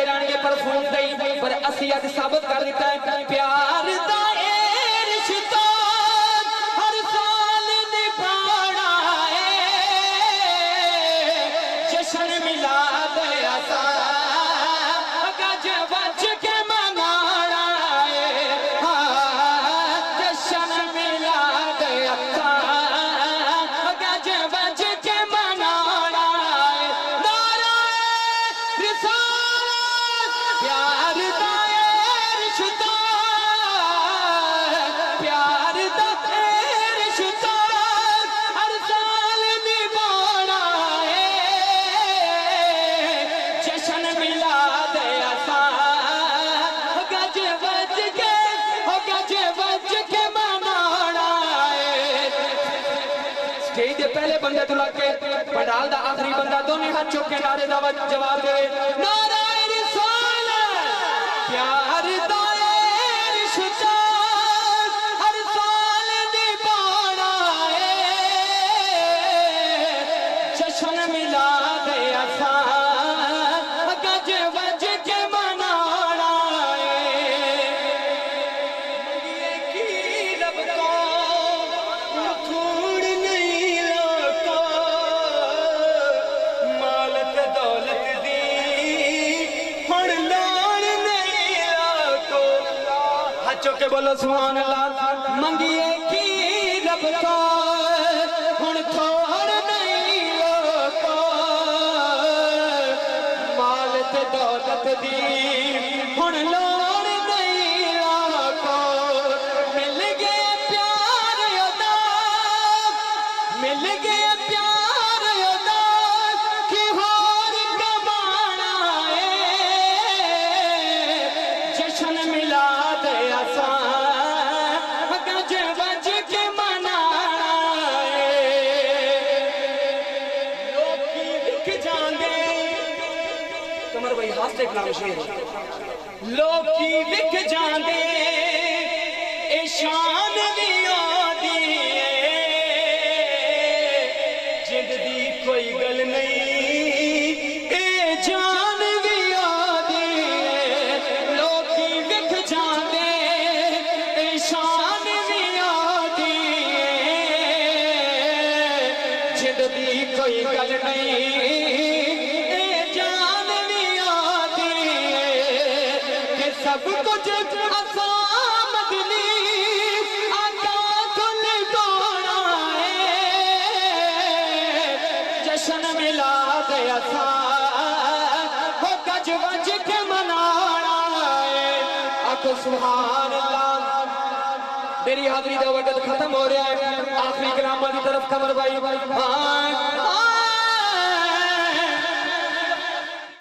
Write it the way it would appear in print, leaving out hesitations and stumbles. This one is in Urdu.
رہن گے پرفون دئی پر اسی اج ثابت کر دیتا ہے پیار دا اے رشتہ ہر سال نبھانا ہے جشن میلاد اساں گج وج کے منانا ہے جشن میلاد اساں گج وج کے منانا ہے نعرہ رسالت پیار دا اے رشتہ پیار دا اے رشتہ ہر سال نبھانا ہے جشن میلاد اساں گج وج کے منانا ہے سٹیج دے پہلے بندے تو لگ کے پنڈال دا آخری بندہ دونوں ہاتھ چوک کے نعرے دا جواب دے نعرہ رسالت پیار دا اے رشتہ ہر سال نبھانا ہے جشن میلاد اساں گج وج کے منانا ہے منگیے کی رب کو تھوڑ نہیں لاتا مال تے دولت دی ہن لوڑ نہیں لاتا ہاتھ چوک کے بولو سبحان اللہ منگیے کی رب کو ہن تھوڑ نہیں لاتا مال تے دولت دی ہن لوڑ نہیں لاتا مل گئے پیار یودا مل گئے پیار یودا کی ہور کمانا ہے جشن میلاد اساں گج وج کے منانا ہے لوکی وک جاندے کمر بھائی ہاتھ ایک نام شیر لوکی وک جاندے اے شان دی آدھی جد دی کوئی گل نہیں اے جان دی آدھی لوکی وک جاندے اے شان دی آدھی جد دی کوئی گل نہیں اے جان دی آدھی کہ سب کچھ اساں مدنی آقا کل دوڑا ہے جشن میلاد اساں ہو گج وج کے منانا ہے آکھو سبحان اللہ میری حاضری دا وقت ختم ہو رہا ہے آخری کلام کی طرف قمر بھائی